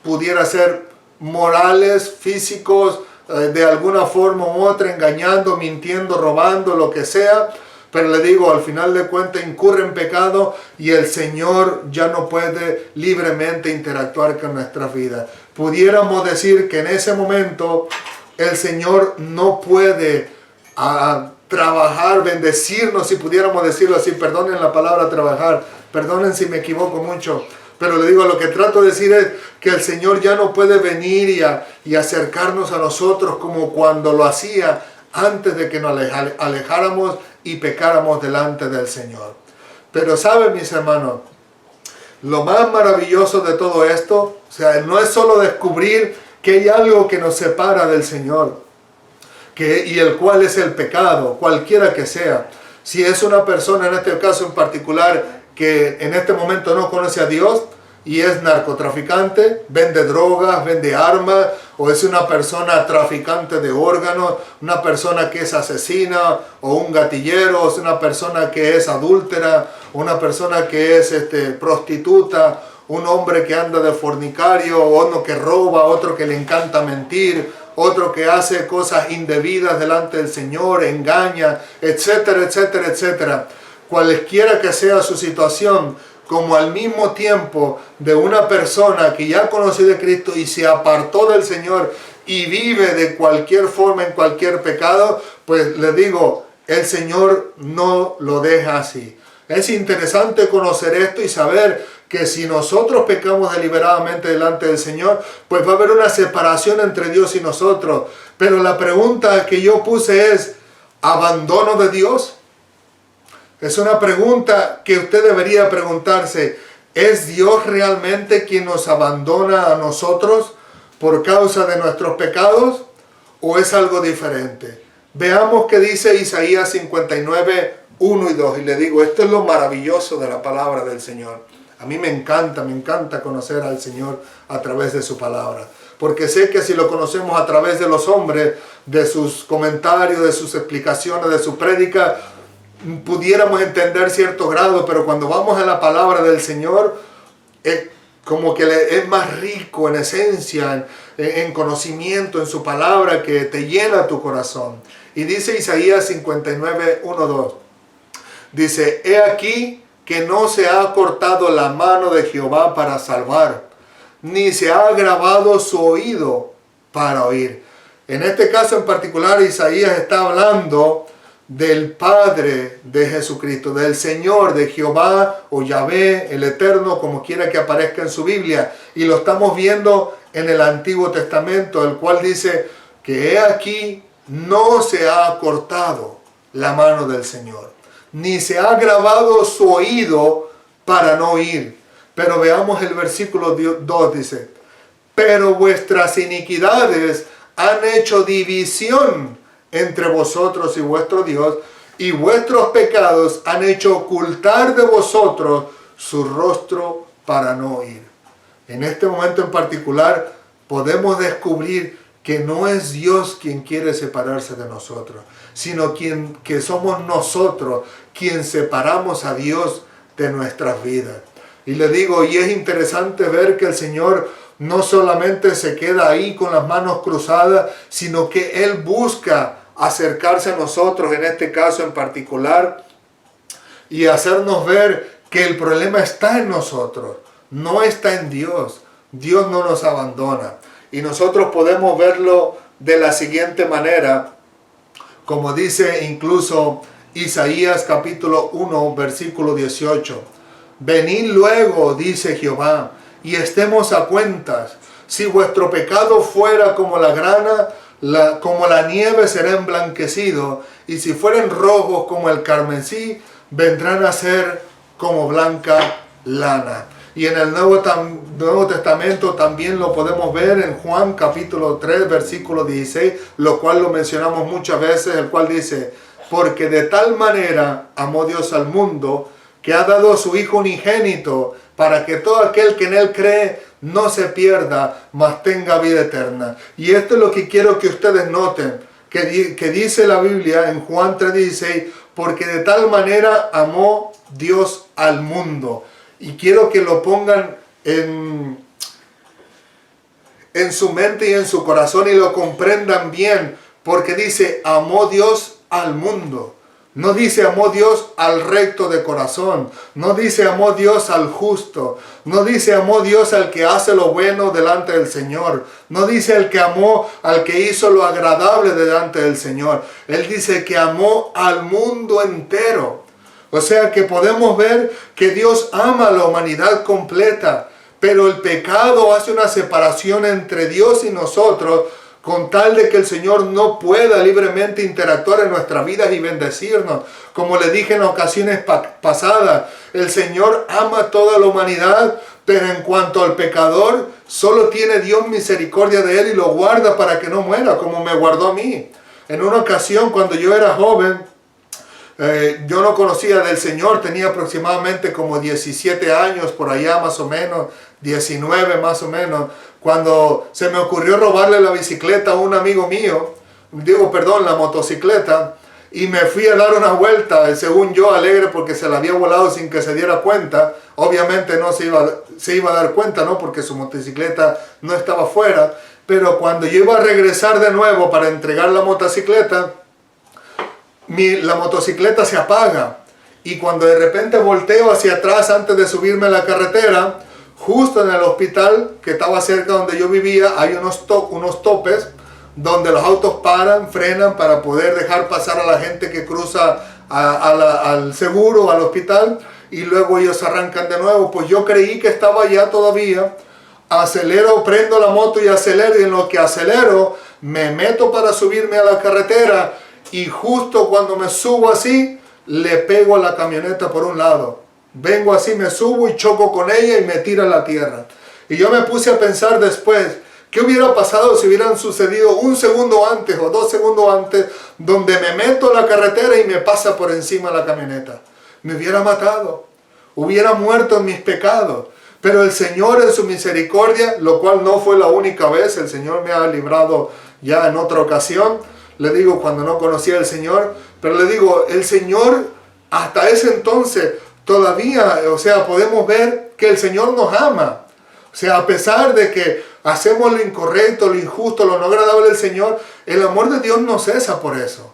pudiera ser morales, físicos, de alguna forma u otra, engañando, mintiendo, robando, lo que sea. Pero le digo, al final de cuentas incurre en pecado y el Señor ya no puede libremente interactuar con nuestras vidas. Pudiéramos decir que en ese momento el Señor no puede trabajar, bendecirnos, si pudiéramos decirlo así. Perdonen la palabra trabajar, perdonen si me equivoco mucho. Pero le digo, lo que trato de decir es que el Señor ya no puede venir y acercarnos a nosotros como cuando lo hacía antes de que nos alejáramos y pecáramos delante del Señor. Pero saben, mis hermanos, lo más maravilloso de todo esto, o sea, no es solo descubrir que hay algo que nos separa del Señor, y el cual es el pecado, cualquiera que sea. Si es una persona, en este caso en particular, que en este momento no conoce a Dios y es narcotraficante, vende drogas, vende armas, o es una persona traficante de órganos, una persona que es asesina, o un gatillero, o es una persona que es adúltera, una persona que es prostituta, un hombre que anda de fornicario, uno que roba, otro que le encanta mentir, otro que hace cosas indebidas delante del Señor, engaña, etcétera, etcétera, etcétera. Cualquiera que sea su situación, como al mismo tiempo de una persona que ya conoció de Cristo y se apartó del Señor y vive de cualquier forma en cualquier pecado, pues le digo, el Señor no lo deja así. Es interesante conocer esto y saber que si nosotros pecamos deliberadamente delante del Señor, pues va a haber una separación entre Dios y nosotros. Pero la pregunta que yo puse es, ¿abandono de Dios? Es una pregunta que usted debería preguntarse. ¿Es Dios realmente quien nos abandona a nosotros por causa de nuestros pecados? ¿O es algo diferente? Veamos qué dice Isaías 59, 1 y 2. Y le digo, esto es lo maravilloso de la palabra del Señor. A mí me encanta conocer al Señor a través de su palabra. Porque sé que si lo conocemos a través de los hombres, de sus comentarios, de sus explicaciones, de su prédica, pudiéramos entender cierto grado, pero cuando vamos a la palabra del Señor, como que es más rico en esencia, en conocimiento, en su palabra, que te llena tu corazón. Y dice Isaías 59, 1, 2. Dice, he aquí que no se ha cortado la mano de Jehová para salvar, ni se ha agravado su oído para oír. En este caso en particular, Isaías está hablando del Padre de Jesucristo, del Señor, de Jehová o Yahvé, el Eterno, como quiera que aparezca en su Biblia. Y lo estamos viendo en el Antiguo Testamento, el cual dice que he aquí no se ha cortado la mano del Señor, ni se ha agravado su oído para no oír. Pero veamos el versículo 2, dice, pero vuestras iniquidades han hecho división entre vosotros y vuestro Dios, y vuestros pecados han hecho ocultar de vosotros su rostro para no oír. En este momento en particular podemos descubrir que no es Dios quien quiere separarse de nosotros, sino que somos nosotros quien separamos a Dios de nuestras vidas. Y le digo, y es interesante ver que el Señor no solamente se queda ahí con las manos cruzadas, sino que Él busca acercarse a nosotros, en este caso en particular, y hacernos ver que el problema está en nosotros, no está en Dios. Dios no nos abandona. Y nosotros podemos verlo de la siguiente manera, como dice incluso Isaías capítulo 1, versículo 18. Venid luego, dice Jehová, y estemos a cuentas. Si vuestro pecado fuera como la grana, como la nieve será emblanquecido, y si fueren rojos como el carmesí, vendrán a ser como blanca lana. Y en el Nuevo Testamento también lo podemos ver en Juan capítulo 3, versículo 16, lo cual lo mencionamos muchas veces, el cual dice, porque de tal manera amó Dios al mundo, que ha dado a su Hijo unigénito, para que todo aquel que en Él cree no se pierda, mas tenga vida eterna. Y esto es lo que quiero que ustedes noten, que dice la Biblia en Juan 3:16, porque de tal manera amó Dios al mundo. Y quiero que lo pongan en su mente y en su corazón y lo comprendan bien, porque dice, amó Dios al mundo. No dice amó Dios al recto de corazón, no dice amó Dios al justo, no dice amó Dios al que hace lo bueno delante del Señor, no dice el que amó al que hizo lo agradable delante del Señor. Él dice que amó al mundo entero. O sea que podemos ver que Dios ama a la humanidad completa, pero el pecado hace una separación entre Dios y nosotros, con tal de que el Señor no pueda libremente interactuar en nuestras vidas y bendecirnos. Como le dije en ocasiones pasadas, el Señor ama a toda la humanidad, Pero en cuanto al pecador, solo tiene Dios misericordia de él y lo guarda para que no muera, como me guardó a mí. En una ocasión, cuando yo era joven, yo no conocía del Señor, tenía aproximadamente como 17 años, por allá más o menos, 19 más o menos, cuando se me ocurrió robarle la bicicleta a un amigo mío, la motocicleta, y me fui a dar una vuelta, según yo, alegre porque se la había volado sin que se diera cuenta. Obviamente no se iba a dar cuenta, ¿no? Porque su motocicleta no estaba fuera. Pero cuando yo iba a regresar de nuevo para entregar la motocicleta, la motocicleta se apaga. Y cuando de repente volteo hacia atrás antes de subirme a la carretera, justo en el hospital que estaba cerca donde yo vivía, hay unos topes donde los autos paran, frenan para poder dejar pasar a la gente que cruza al seguro, al hospital, y luego ellos arrancan de nuevo. Pues yo creí que estaba allá todavía, acelero, prendo la moto y acelero, y en lo que acelero me meto para subirme a la carretera, y justo cuando me subo así, le pego a la camioneta por un lado. Vengo así, me subo y choco con ella y me tira a la tierra. Y yo me puse a pensar después, ¿qué hubiera pasado si hubieran sucedido un segundo antes o 2 segundos antes, donde me meto a la carretera y me pasa por encima la camioneta? Me hubiera matado, hubiera muerto en mis pecados. Pero el Señor en su misericordia, lo cual no fue la única vez, el Señor me ha librado ya en otra ocasión, le digo cuando no conocía al Señor, pero le digo, el Señor hasta ese entonces todavía, podemos ver que el Señor nos ama. A pesar de que hacemos lo incorrecto, lo injusto, lo no agradable del Señor, el amor de Dios no cesa por eso.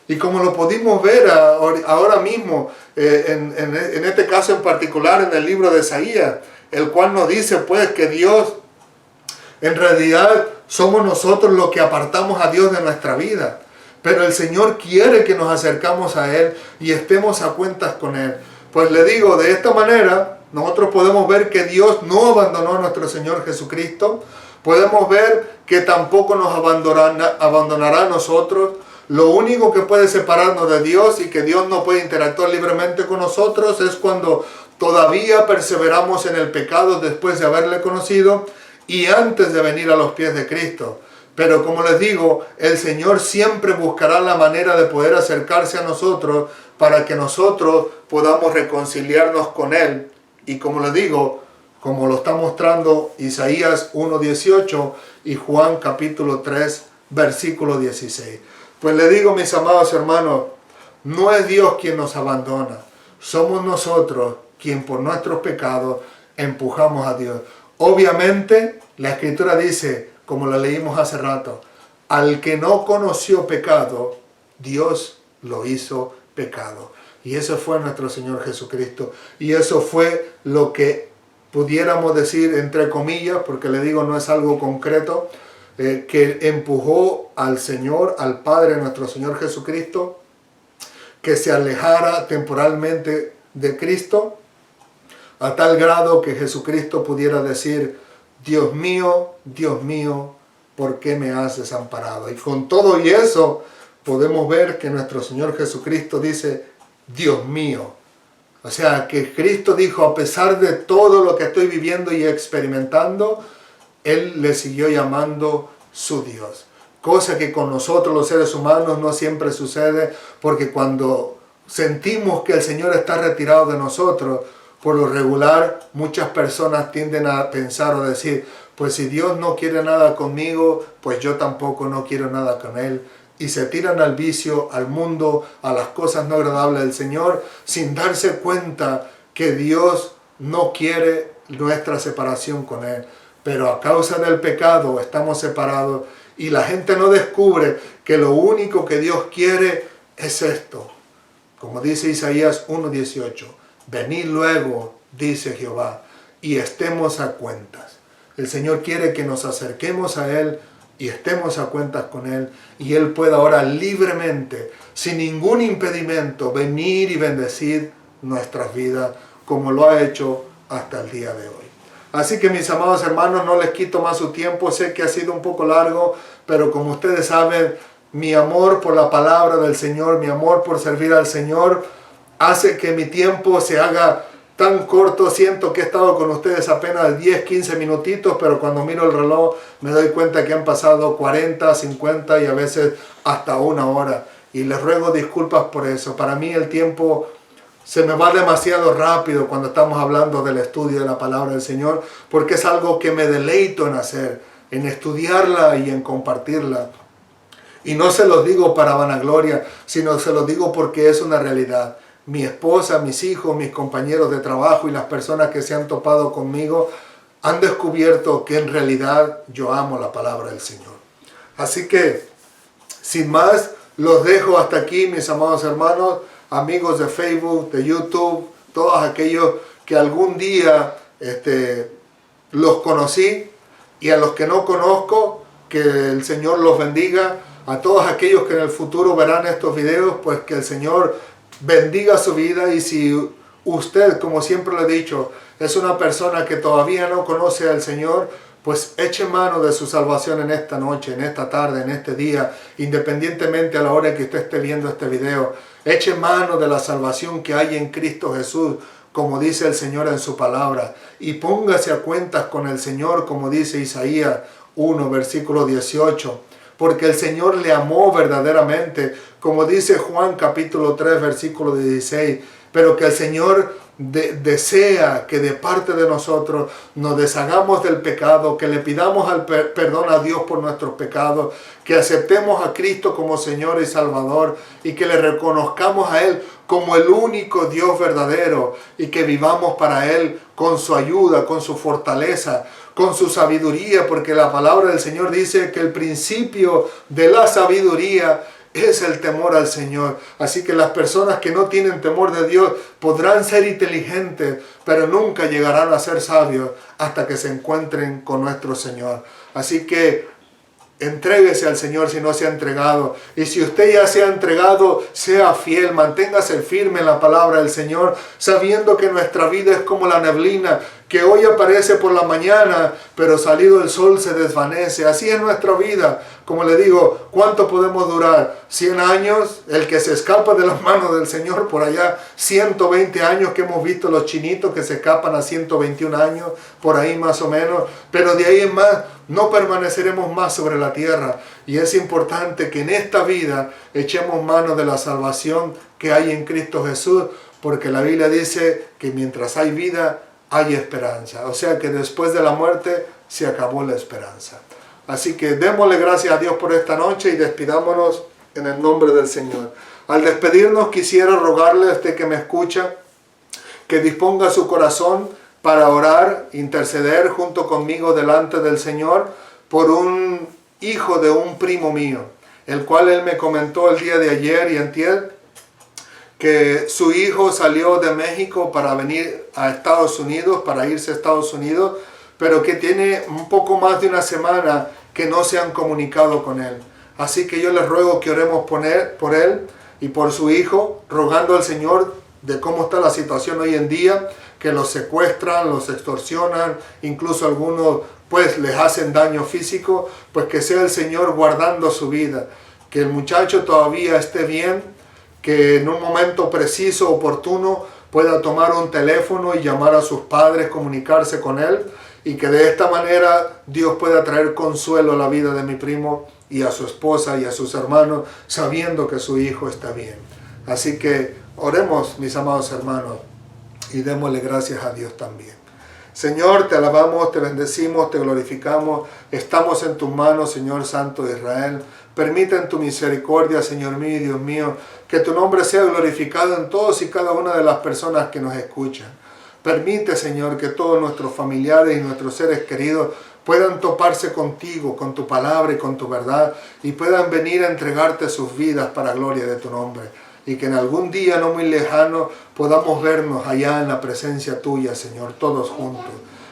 Y como lo pudimos ver ahora mismo, en este caso en particular, en el libro de Isaías, el cual nos dice pues que Dios, en realidad somos nosotros los que apartamos a Dios de nuestra vida. Pero el Señor quiere que nos acercamos a Él y estemos a cuentas con Él. Pues le digo, de esta manera nosotros podemos ver que Dios no abandonó a nuestro Señor Jesucristo. Podemos ver que tampoco nos abandonará a nosotros. Lo único que puede separarnos de Dios y que Dios no puede interactuar libremente con nosotros es cuando todavía perseveramos en el pecado después de haberle conocido y antes de venir a los pies de Cristo. Pero como les digo, el Señor siempre buscará la manera de poder acercarse a nosotros para que nosotros podamos reconciliarnos con Él. Y como les digo, como lo está mostrando Isaías 1:18 y Juan capítulo 3, versículo 16. Pues le digo, mis amados hermanos, no es Dios quien nos abandona. Somos nosotros quien por nuestros pecados empujamos a Dios. Obviamente, la Escritura dice, como la leímos hace rato, al que no conoció pecado, Dios lo hizo pecado. Y eso fue nuestro Señor Jesucristo. Y eso fue lo que pudiéramos decir, entre comillas, porque le digo, no es algo concreto, que empujó al Señor, al Padre, nuestro Señor Jesucristo, que se alejara temporalmente de Cristo, a tal grado que Jesucristo pudiera decir, Dios mío, ¿por qué me has desamparado? Y con todo y eso, podemos ver que nuestro Señor Jesucristo dice, Dios mío. O sea, que Cristo dijo, a pesar de todo lo que estoy viviendo y experimentando, Él le siguió llamando su Dios. Cosa que con nosotros los seres humanos no siempre sucede, porque cuando sentimos que el Señor está retirado de nosotros, por lo regular muchas personas tienden a pensar o decir, pues si Dios no quiere nada conmigo, pues yo tampoco no quiero nada con Él. Y se tiran al vicio, al mundo, a las cosas no agradables del Señor, sin darse cuenta que Dios no quiere nuestra separación con Él. Pero a causa del pecado estamos separados y la gente no descubre que lo único que Dios quiere es esto. Como dice Isaías 1:18, venid luego, dice Jehová, y estemos a cuentas. El Señor quiere que nos acerquemos a Él y estemos a cuentas con Él, y Él pueda ahora libremente, sin ningún impedimento, venir y bendecir nuestras vidas, como lo ha hecho hasta el día de hoy. Así que mis amados hermanos, no les quito más su tiempo, sé que ha sido un poco largo, pero como ustedes saben, mi amor por la palabra del Señor, mi amor por servir al Señor, hace que mi tiempo se haga tan corto, siento que he estado con ustedes apenas 10, 15 minutitos, pero cuando miro el reloj me doy cuenta que han pasado 40, 50 y a veces hasta 1 hora. Y les ruego disculpas por eso. Para mí el tiempo se me va demasiado rápido cuando estamos hablando del estudio de la palabra del Señor, porque es algo que me deleito en hacer, en estudiarla y en compartirla. Y no se los digo para vanagloria, sino se los digo porque es una realidad. Mi esposa, mis hijos, mis compañeros de trabajo y las personas que se han topado conmigo han descubierto que en realidad yo amo la palabra del Señor. Así que, sin más, los dejo hasta aquí, mis amados hermanos, amigos de Facebook, de YouTube, todos aquellos que algún día los conocí, y a los que no conozco, que el Señor los bendiga. A todos aquellos que en el futuro verán estos videos, pues que el Señor bendiga su vida. Y si usted, como siempre le he dicho, es una persona que todavía no conoce al Señor, pues eche mano de su salvación en esta noche, en esta tarde, en este día, independientemente a la hora que usted esté viendo este video. Eche mano de la salvación que hay en Cristo Jesús, como dice el Señor en su palabra, y póngase a cuentas con el Señor, como dice Isaías 1, versículo 18. Porque el Señor le amó verdaderamente, como dice Juan capítulo 3, versículo 16, pero que el Señor desea que de parte de nosotros nos deshagamos del pecado, que le pidamos perdón a Dios por nuestros pecados, que aceptemos a Cristo como Señor y Salvador y que le reconozcamos a Él como el único Dios verdadero y que vivamos para Él con su ayuda, con su fortaleza, con su sabiduría, porque la palabra del Señor dice que el principio de la sabiduría es el temor al Señor. Así que las personas que no tienen temor de Dios podrán ser inteligentes, pero nunca llegarán a ser sabios hasta que se encuentren con nuestro Señor. Así que entréguese al Señor si no se ha entregado. Y si usted ya se ha entregado, sea fiel, manténgase firme en la palabra del Señor, sabiendo que nuestra vida es como la neblina, que hoy aparece por la mañana, pero salido el sol se desvanece. Así es nuestra vida. Como le digo, ¿cuánto podemos durar? 100 años, el que se escapa de las manos del Señor, por allá 120 años que hemos visto los chinitos que se escapan a 121 años, por ahí más o menos, pero de ahí en más no permaneceremos más sobre la tierra. Y es importante que en esta vida echemos mano de la salvación que hay en Cristo Jesús, porque la Biblia dice que mientras hay vida, hay esperanza. O sea que después de la muerte se acabó la esperanza. Así que démosle gracias a Dios por esta noche y despidámonos en el nombre del Señor. Al despedirnos quisiera rogarle a usted que me escucha que disponga su corazón para orar, interceder junto conmigo delante del Señor por un hijo de un primo mío, el cual él me comentó el día de ayer y antier que su hijo salió de México para venir a Estados Unidos, para irse a Estados Unidos, pero que tiene un poco más de una semana que no se han comunicado con él. Así que yo les ruego que oremos por él y por su hijo, rogando al Señor de cómo está la situación hoy en día, que los secuestran, los extorsionan, incluso algunos pues les hacen daño físico, pues que sea el Señor guardando su vida, que el muchacho todavía esté bien, que en un momento preciso, oportuno, pueda tomar un teléfono y llamar a sus padres, comunicarse con él, y que de esta manera Dios pueda traer consuelo a la vida de mi primo y a su esposa y a sus hermanos, sabiendo que su hijo está bien. Así que oremos, mis amados hermanos, y démosle gracias a Dios también. Señor, te alabamos, te bendecimos, te glorificamos. Estamos en tus manos, Señor Santo de Israel. Permite en tu misericordia, Señor mío y Dios mío, que tu nombre sea glorificado en todos y cada una de las personas que nos escuchan. Permite, Señor, que todos nuestros familiares y nuestros seres queridos puedan toparse contigo, con tu palabra y con tu verdad, y puedan venir a entregarte sus vidas para gloria de tu nombre. Y que en algún día no muy lejano podamos vernos allá en la presencia tuya, Señor, todos juntos.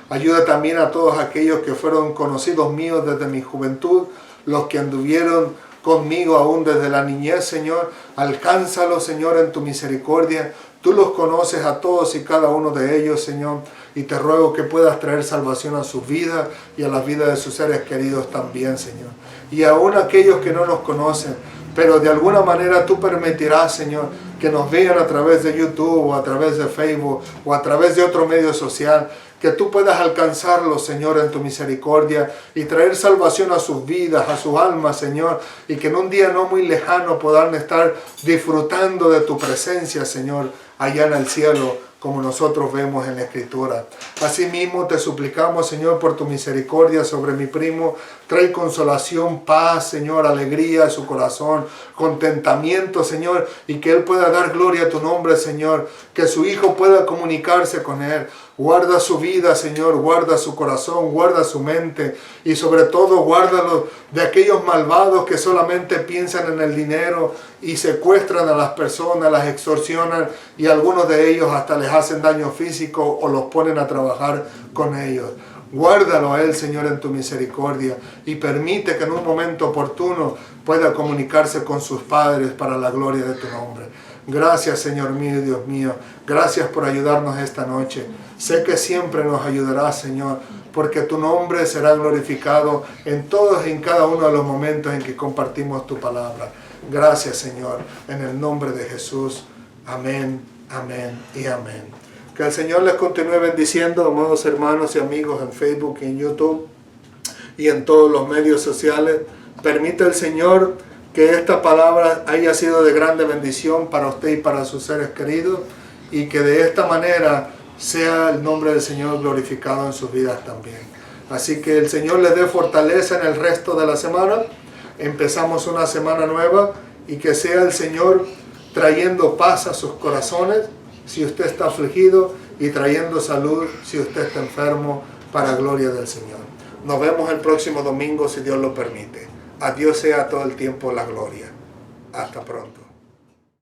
Ayuda también a todos aquellos que fueron conocidos míos desde mi juventud, los que anduvieron conmigo aún desde la niñez, Señor. Alcánzalos, Señor, en tu misericordia. Tú los conoces a todos y cada uno de ellos, Señor, y te ruego que puedas traer salvación a sus vidas y a las vidas de sus seres queridos también, Señor. Y aún aquellos que no nos conocen, pero de alguna manera tú permitirás, Señor, que nos vean a través de YouTube o a través de Facebook o a través de otro medio social, que tú puedas alcanzarlos, Señor, en tu misericordia y traer salvación a sus vidas, a sus almas, Señor, y que en un día no muy lejano puedan estar disfrutando de tu presencia, Señor, allá en el cielo, como nosotros vemos en la Escritura. Asimismo te suplicamos, Señor, por tu misericordia sobre mi primo. Trae consolación, paz, Señor, alegría a su corazón, contentamiento, Señor, y que él pueda dar gloria a tu nombre, Señor. Que su hijo pueda comunicarse con él. Guarda su vida, Señor, guarda su corazón, guarda su mente y sobre todo guárdalo de aquellos malvados que solamente piensan en el dinero y secuestran a las personas, las extorsionan y algunos de ellos hasta les hacen daño físico o los ponen a trabajar con ellos. Guárdalo a él, Señor, en tu misericordia y permite que en un momento oportuno pueda comunicarse con sus padres para la gloria de tu nombre. Gracias, Señor mío y Dios mío. Gracias por ayudarnos esta noche. Sé que siempre nos ayudarás, Señor, porque tu nombre será glorificado en todos y en cada uno de los momentos en que compartimos tu palabra. Gracias, Señor, en el nombre de Jesús. Amén, amén y amén. Que el Señor les continúe bendiciendo, amados hermanos y amigos en Facebook y en YouTube y en todos los medios sociales. Permite el Señor que esta palabra haya sido de grande bendición para usted y para sus seres queridos y que de esta manera sea el nombre del Señor glorificado en sus vidas también. Así que el Señor les dé fortaleza en el resto de la semana. Empezamos una semana nueva y que sea el Señor trayendo paz a sus corazones si usted está afligido y trayendo salud si usted está enfermo para gloria del Señor. Nos vemos el próximo domingo si Dios lo permite. A Dios sea todo el tiempo la gloria. Hasta pronto.